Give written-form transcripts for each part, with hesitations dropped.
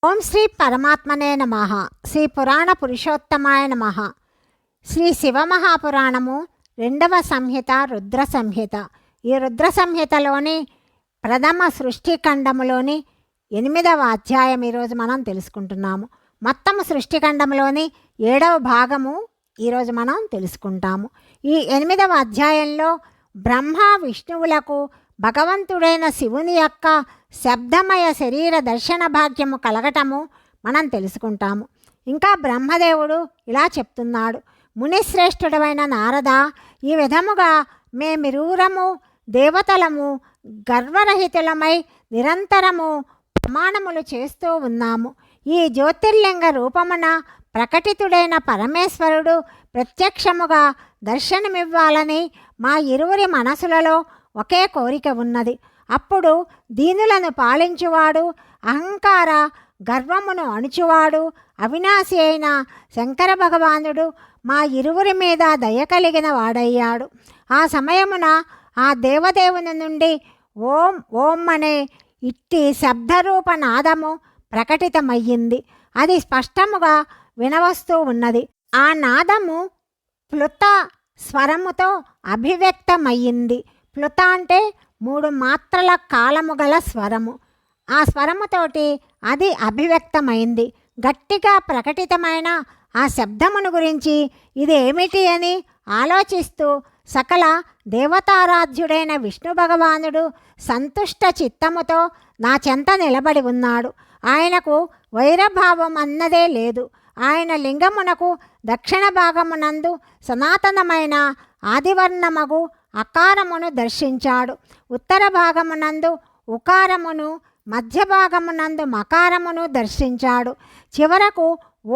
ఓం శ్రీ పరమాత్మనే నమః. శ్రీ పురాణ పురుషోత్తమాయ నమః. శ్రీ శివమహాపురాణము 2వ సంహిత రుద్ర సంహిత. ఈ రుద్ర సంహితలోని ప్రథమ సృష్టిఖండములోని 8వ అధ్యాయం ఈరోజు మనం తెలుసుకుంటున్నాము. మొత్తము సృష్టిఖండంలోని 7వ భాగము ఈరోజు మనం తెలుసుకుంటాము. ఈ 8వ అధ్యాయంలో బ్రహ్మ విష్ణువులకు భగవంతుడైన శివుని యొక్క శబ్దమయ శరీర దర్శన భాగ్యము కలగటము మనం తెలుసుకుంటాము. ఇంకా బ్రహ్మదేవుడు ఇలా చెప్తున్నాడు: మునిశ్రేష్ఠుడమైన నారద, ఈ విధముగా మేమిరువురము దేవతలము గర్వరహితులమై నిరంతరము ప్రమాణములు చేస్తూ ఉన్నాము. ఈ జ్యోతిర్లింగ రూపమున ప్రకటితుడైన పరమేశ్వరుడు ప్రత్యక్షముగా దర్శనమివ్వాలని మా ఇరువురి మనసులలో ఒకే కోరిక ఉన్నది. అప్పుడు దీనులను పాలించువాడు, అహంకార గర్వమును అణుచువాడు, అవినాశి అయిన శంకర భగవానుడు మా ఇరువురి మీద దయ కలిగిన వాడయ్యాడు. ఆ సమయమున ఆ దేవదేవుని నుండి ఓం ఓం అనే ఇట్టి శబ్దరూప నాదము ప్రకటితమయ్యింది. అది స్పష్టముగా వినవస్తూ ఉన్నది. ఆ నాదము ప్లుత స్వరముతో అభివ్యక్తమయ్యింది. ప్లుత అంటే 3 మాత్రల కాలము గల స్వరము. ఆ స్వరముతోటి అది అభివ్యక్తమైంది. గట్టిగా ప్రకటితమైన ఆ శబ్దమును గురించి ఇది ఏమిటి అని ఆలోచిస్తూ సకల దేవతారాధ్యుడైన విష్ణు భగవానుడు సంతుష్ట చిత్తముతో నా చెంత నిలబడి ఉన్నాడు. ఆయనకు వైరభావం అన్నదే లేదు. ఆయన లింగమునకు దక్షిణ భాగమునందు సనాతనమైన ఆదివర్ణమగు అకారమును దర్శించాడు. ఉత్తర భాగమునందు ఉకారమును, మధ్య భాగమునందు మకారమును దర్శించాడు. చివరకు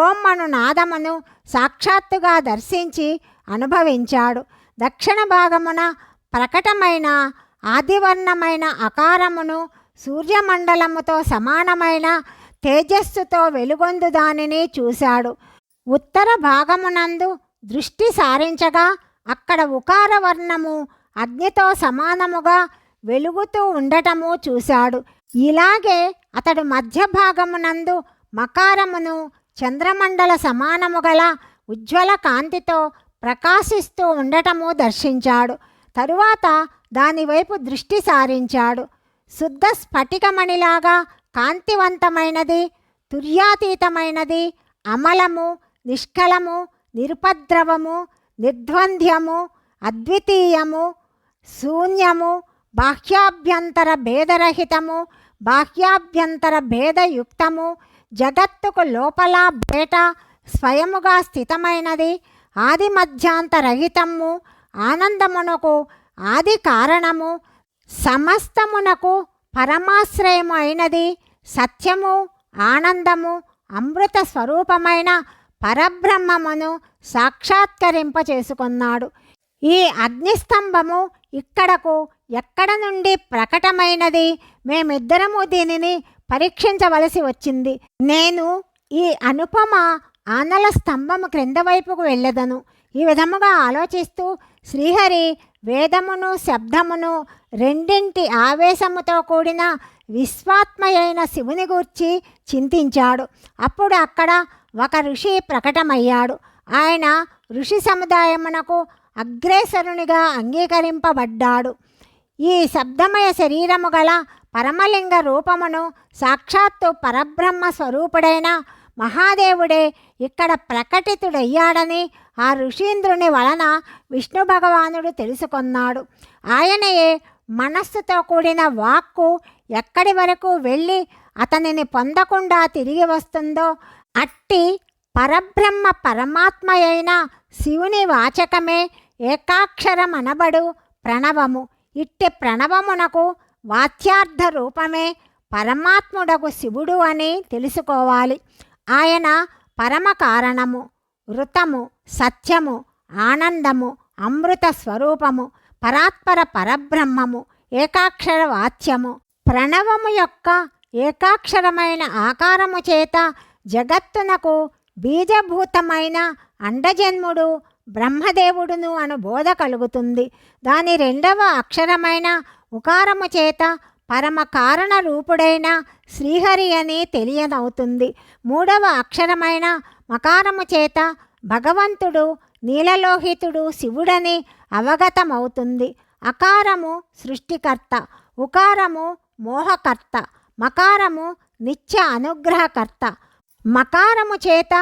ఓం అను నాదమును సాక్షాత్తుగా దర్శించి అనుభవించాడు. దక్షిణ భాగమున ప్రకటమైన ఆదివర్ణమైన అకారమును సూర్యమండలముతో సమానమైన తేజస్సుతో వెలుగొందు దానిని చూశాడు. ఉత్తర భాగమునందు దృష్టి సారించగా అక్కడ ఉకార వర్ణము అగ్నితో సమానముగా వెలుగుతూ ఉండటము చూశాడు. ఇలాగే అతడు మధ్య భాగమునందు మకారమును చంద్రమండల సమానము గల ఉజ్వల కాంతితో ప్రకాశిస్తూ ఉండటము దర్శించాడు. తరువాత దానివైపు దృష్టి సారించాడు. శుద్ధ స్ఫటికమణిలాగా కాంతివంతమైనది, తుర్యాతీతమైనది, అమలము, నిష్కలము, నిరుపద్రవము, నిర్ద్వంద్యము, అద్వితీయము, శూన్యము, బాహ్యాభ్యంతర భేదరహితము, బాహ్యాభ్యంతర భేదయుక్తము, జగత్తుకు లోపల బయట స్వయముగా స్థితమైనది, ఆది మధ్యాంతరహితము, ఆనందమునకు ఆది కారణము, సమస్తమునకు పరమాశ్రయము అయినది, సత్యము, ఆనందము, అమృత స్వరూపమైన పరబ్రహ్మమును సాక్షాత్కరింపచేసుకున్నాడు. ఈ అగ్నిస్తంభము ఇక్కడకు ఎక్కడ నుండి ప్రకటమైనది? మేమిద్దరము దీనిని పరీక్షించవలసి వచ్చింది. నేను ఈ అనుపమ ఆనల స్తంభము క్రింద వైపుకు వెళ్ళదను. ఈ విధముగా ఆలోచిస్తూ శ్రీహరి వేదమును శబ్దమును రెండింటి ఆవేశముతో కూడిన విశ్వాత్మయైన శివుని గూర్చి చింతించాడు. అప్పుడు అక్కడ ఒక ఋషి ప్రకటమయ్యాడు. ఆయన ఋషి సముదాయమునకు అగ్రేసరునిగా అంగీకరింపబడ్డాడు. ఈ శబ్దమయ శరీరము గల పరమలింగ రూపమును సాక్షాత్తు పరబ్రహ్మ స్వరూపుడైన మహాదేవుడే ఇక్కడ ప్రకటితుడయ్యాడని ఆ ఋషీంద్రుని వలన విష్ణు భగవానుడు తెలుసుకొన్నాడు. ఆయనయే మనస్సుతో కూడిన వాక్కు ఎక్కడి వరకు వెళ్ళి అతనిని పొందకుండా తిరిగి వస్తుందో అట్టి పరబ్రహ్మ పరమాత్మ అయిన శివుని వాచకమే ఏకాక్షరమనబడు ప్రణవము. ఇట్టి ప్రణవమునకు వాచ్యార్థ రూపమే పరమాత్ముడకు శివుడు అని తెలుసుకోవాలి. ఆయన పరమ కారణము, ఋతము, సత్యము, ఆనందము, అమృత స్వరూపము, పరాత్పర పరబ్రహ్మము, ఏకాక్షర వాచ్యము. ప్రణవము యొక్క ఏకాక్షరమైన ఆకారము చేత జగత్తునకు బీజభూతమైన అండజన్ముడు బ్రహ్మదేవుడును అను బోధ కలుగుతుంది. దాని 2వ అక్షరమైన ఉకారము చేత పరమ కారణ రూపుడైన శ్రీహరి అని తెలియనవుతుంది. మూడవ అక్షరమైన మకారము చేత భగవంతుడు నీలలోహితుడు శివుడని అవగతమవుతుంది. అకారము సృష్టికర్త, ఉకారము మోహకర్త, మకారము నిత్య అనుగ్రహకర్త. మకారము చేత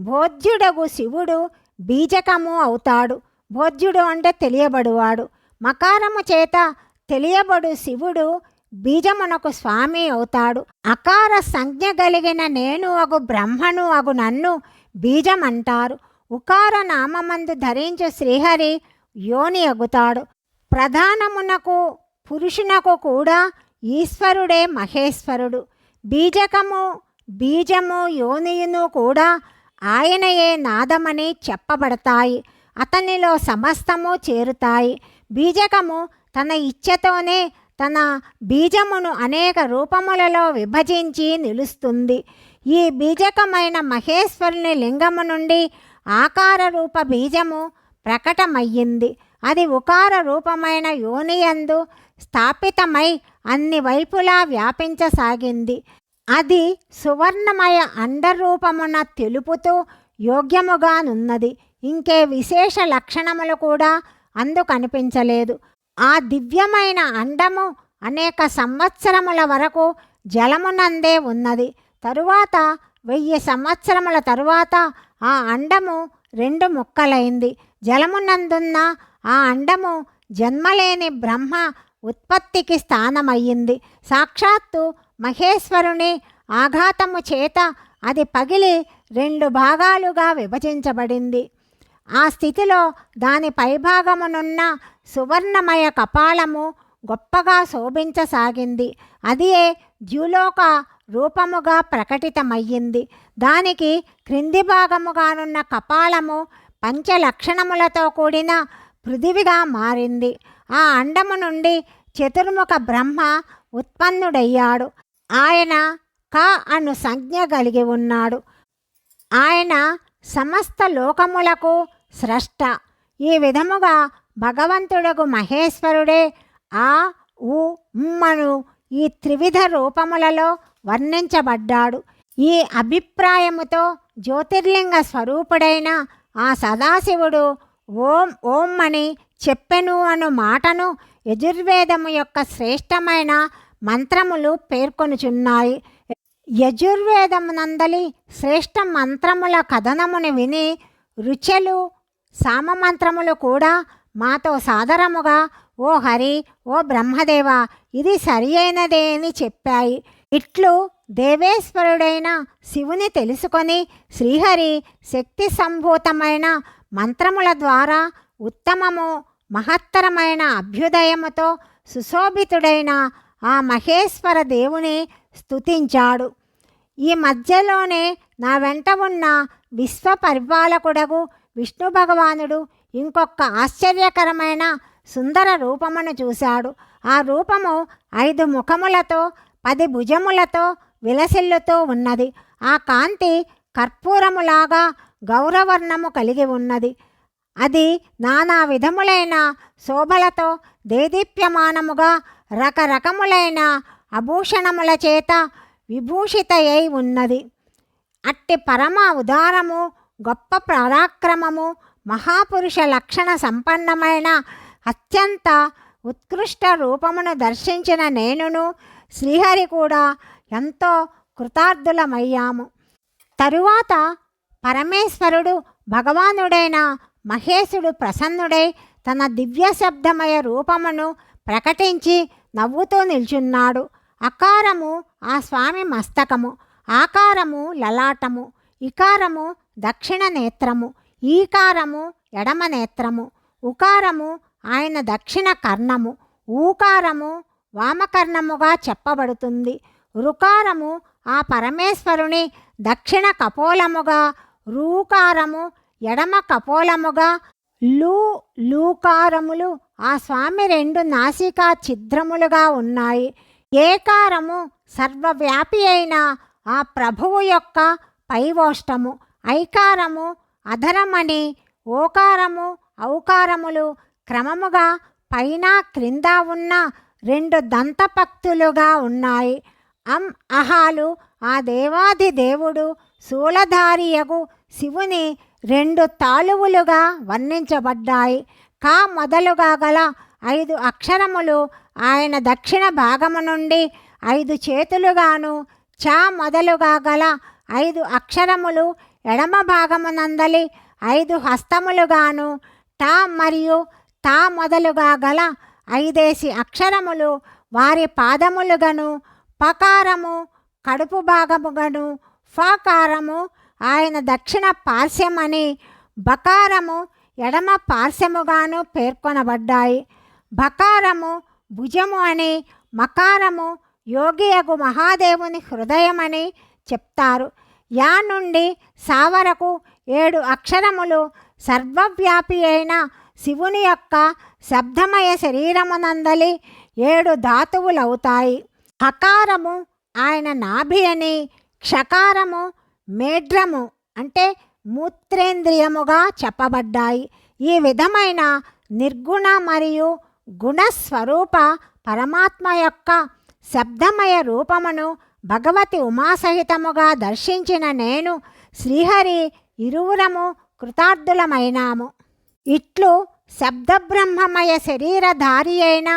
భోజ్యుడగు శివుడు బీజకము అవుతాడు. భోజ్యుడు అంటే తెలియబడువాడు. మకారము చేత తెలియబడు శివుడు బీజమునకు స్వామి అవుతాడు. అకార సంజ్ఞ కలిగిన నేను అగు బ్రహ్మను అగు నన్ను బీజమంటారు. ఉకార నామమందు ధరించు శ్రీహరి యోని అగుతాడు. ప్రధానమునకు పురుషునకు కూడా ఈశ్వరుడే మహేశ్వరుడు. బీజకము బీజము యోనియును కూడా ఆయనయే నాదమని చెప్పబడతాయి. అతనిలో సమస్తము చేరుతాయి. బీజకము తన ఇచ్ఛతోనే తన బీజమును అనేక రూపములలో విభజించి నిలుస్తుంది. ఈ బీజకమైన మహేశ్వరుని లింగము నుండి ఆకార రూప బీజము ప్రకటమయ్యింది. అది ఉకార రూపమైన యోనియందు స్థాపితమై అన్ని వైపులా వ్యాపించసాగింది. అది సువర్ణమయ అండరూపమున తెలుపుతూ యోగ్యముగానున్నది. ఇంకే విశేష లక్షణములు కూడా అందు కనిపించలేదు. ఆ దివ్యమైన అండము అనేక సంవత్సరముల వరకు జలమునందే ఉన్నది. తరువాత 1000 సంవత్సరముల తరువాత ఆ అండము 2 ముక్కలైంది. జలమునందున్న ఆ అండము జన్మలేని బ్రహ్మ ఉత్పత్తికి స్థానమయ్యింది. సాక్షాత్తు మహేశ్వరుని ఆఘాతము చేత అది పగిలి 2 భాగాలుగా విభజించబడింది. ఆ స్థితిలో దాని పైభాగమునున్న సువర్ణమయ కపాలము గొప్పగా శోభించసాగింది. అదియే ద్యులోక రూపముగా ప్రకటితమయ్యింది. దానికి క్రింది భాగముగానున్న కపాలము పంచలక్షణములతో కూడిన పృథివిగా మారింది. ఆ అండము నుండి చతుర్ముఖ బ్రహ్మ ఉత్పన్నుడయ్యాడు. ఆయన క అను సంజ్ఞ కలిగి ఉన్నాడు. ఆయన సమస్త లోకములకు స్రష్ట. ఈ విధముగా భగవంతుడగు మహేశ్వరుడే ఆ ఉ ఉమ్మను ఈ త్రివిధ రూపములలో వర్ణించబడ్డాడు. ఈ అభిప్రాయముతో జ్యోతిర్లింగ స్వరూపుడైన ఆ సదాశివుడు ఓం ఓం అని చెప్పెను అను మాటను యజుర్వేదము యొక్క శ్రేష్టమైన మంత్రములు పేర్కొనుచున్నాయి. యజుర్వేదమునందలి శ్రేష్ఠ మంత్రముల కథనముని విని రుచెలు సామమంత్రములు కూడా మాతో సాదరముగా ఓ హరి, ఓ బ్రహ్మదేవ, ఇది సరి అయినదే అని చెప్పాయి. ఇట్లు దేవేశ్వరుడైన శివుని తెలుసుకొని శ్రీహరి శక్తి సంభూతమైన మంత్రముల ద్వారా ఉత్తమము మహత్తరమైన అభ్యుదయముతో సుశోభితుడైన ఆ మహేశ్వర దేవుని స్తుతించాడు. ఈ మధ్యలోనే నా వెంట ఉన్న విశ్వ పరిపాలకుడగు విష్ణు భగవానుడు ఇంకొక ఆశ్చర్యకరమైన సుందర రూపమును చూశాడు. ఆ రూపము 5 ముఖములతో 10 భుజములతో విలసిల్లుతూ ఉన్నది. ఆ కాంతి కర్పూరములాగా గౌరవర్ణము కలిగి ఉన్నది. అది నానా విధములైన శోభలతో దేదీప్యమానముగా రకరకములైన ఆభూషణముల చేత విభూషితయై ఉన్నది. అట్టి పరమ ఉదారము, గొప్ప పరాక్రమము, మహాపురుష లక్షణ సంపన్నమైన అత్యంత ఉత్కృష్ట రూపమును దర్శించిన నేనును శ్రీహరి కూడా ఎంతో కృతార్థులమయ్యాము. తరువాత పరమేశ్వరుడు భగవానుడైన మహేశుడు ప్రసన్నుడై తన దివ్య శబ్దమయ రూపమును ప్రకటించి నవ్వుతూ నిల్చున్నాడు. అకారము ఆ స్వామి మస్తకము, ఆకారము లలాటము, ఇకారము దక్షిణ నేత్రము, ఈకారము ఎడమ నేత్రము, ఉకారము ఆయన దక్షిణ కర్ణము, ఊకారము వామకర్ణముగా చెప్పబడుతుంది. రుకారము ఆ పరమేశ్వరుని దక్షిణ కపోలముగా, రూకారము ఎడమ కపోలముగా, లూకారములు ఆ స్వామి 2 నాసికా ఛిద్రములుగా ఉన్నాయి. ఏకారము సర్వవ్యాపి అయిన ఆ ప్రభువు యొక్క పైవోష్టము, ఐకారము అధరమణి, ఓకారము ఔకారములు క్రమముగా పైన క్రింద ఉన్న 2 దంతపక్తులుగా ఉన్నాయి. అహాలు ఆ దేవాది దేవుడు శూలధారియగు శివుని 2 తాళువులుగా వర్ణించబడ్డాయి. కా మొదలుగా గల 5 అక్షరములు ఆయన దక్షిణ భాగము నుండి 5 చేతులుగాను, చా మొదలుగా గల 5 అక్షరములు ఎడమ భాగమునందలి 5 హస్తములుగాను, టా మరియు తా మొదలుగా గల 5 అక్షరములు వారి పాదములుగను, పకారము కడుపు భాగముగను, ఫకారము ఆయన దక్షిణ పార్శ్వమని, బకారము ఎడమ పార్శ్వముగాను పేర్కొనబడ్డాయి. బకారము భుజము అని, మకారము యోగియగు మహాదేవుని హృదయమని చెప్తారు. యా నుండి సా వరకు 7 అక్షరములు సర్వవ్యాపి అయిన శివుని యొక్క శబ్దమయ శరీరమునందలి 7 ధాతువులవుతాయి. హకారము ఆయన నాభి అని, క్షకారము మేఢ్రము అంటే మూత్రేంద్రియముగా చెప్పబడ్డాయి. ఈ విధమైన నిర్గుణ మరియు గుణస్వరూప పరమాత్మ యొక్క శబ్దమయ రూపమును భగవతి ఉమాసహితముగా దర్శించిన నేను శ్రీహరి ఇరువురము కృతార్థులమైనాము. ఇట్లు శబ్దబ్రహ్మమయ శరీరధారి అయిన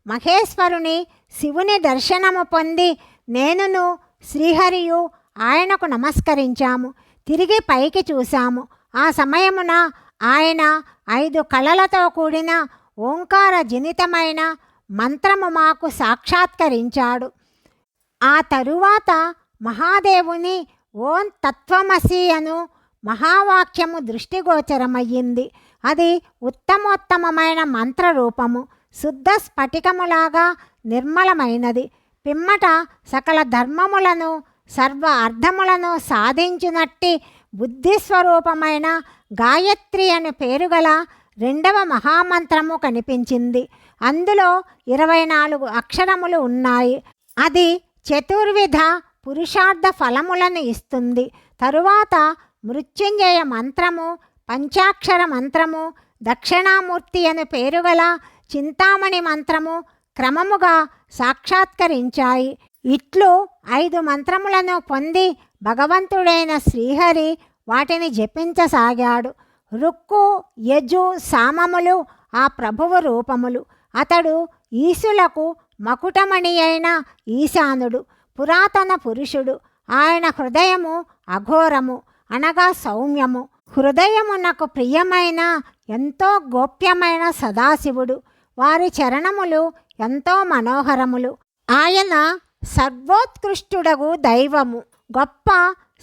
మహేశ్వరుని శివుని దర్శనము పొంది నేనును శ్రీహరియు ఆయనకు నమస్కరించాము. తిరిగి పైకి చూశాము. ఆ సమయమున ఆయన 5 కళలతో కూడిన ఓంకార జనితమైన మంత్రము మాకు సాక్షాత్కరించాడు. ఆ తరువాత మహాదేవుని ఓం తత్వమసి అను మహావాక్యము దృష్టిగోచరమయ్యింది. అది ఉత్తమోత్తమమైన మంత్రరూపము, శుద్ధ స్ఫటికములాగా నిర్మలమైనది. పిమ్మట సకల ధర్మములను సర్వ అర్థములను సాధించినట్టి బుద్ధిస్వరూపమైన గాయత్రి అను పేరుగల 2వ మహామంత్రము కనిపించింది. అందులో 24 అక్షరములు ఉన్నాయి. అది చతుర్విధ పురుషార్థ ఫలములను ఇస్తుంది. తరువాత మృత్యుంజయ మంత్రము, పంచాక్షర మంత్రము, దక్షిణామూర్తి అను పేరుగల చింతామణి మంత్రము క్రమముగా సాక్షాత్కరించాయి. ఇట్లు 5 మంత్రములను పొంది భగవంతుడైన శ్రీహరి వాటిని జపించసాగాడు. రుక్కు, యజు, సామములు ఆ ప్రభువు రూపములు. అతడు ఈశులకు మకుటమణి అయిన ఈశానుడు, పురాతన పురుషుడు. ఆయన హృదయము అఘోరము అనగా సౌమ్యము. హృదయమునకు ప్రియమైన ఎంతో గోప్యమైన సదాశివుడు. వారి చరణములు ఎంతో మనోహరములు. ఆయన సర్వోత్కృష్టుడగు దైవము. గొప్ప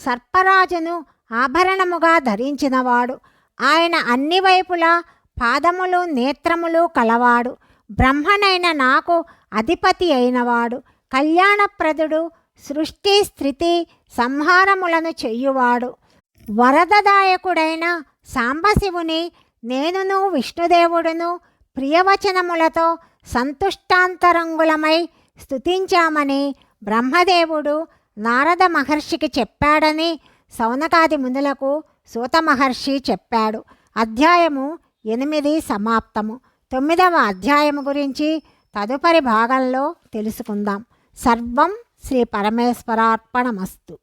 సర్పరాజును ఆభరణముగా ధరించినవాడు. ఆయన అన్ని వైపులా పాదములు నేత్రములు కలవాడు. బ్రహ్మనైన నాకు అధిపతి అయినవాడు. కళ్యాణప్రదుడు, సృష్టి స్థితి సంహారములను చెయ్యువాడు. వరదదాయకుడైన సాంబశివుని నేనును విష్ణుదేవుడును ప్రియవచనములతో సంతుష్టాంతరంగులమై స్తుతించామని బ్రహ్మదేవుడు నారద మహర్షికి చెప్పాడని సౌనకాది మునులకు సూత మహర్షి చెప్పాడు. అధ్యాయము 8 సమాప్తము. 9వ అధ్యాయము గురించి తదుపరి భాగంలో తెలుసుకుందాం. సర్వం శ్రీ పరమేశ్వరార్పణమస్తు.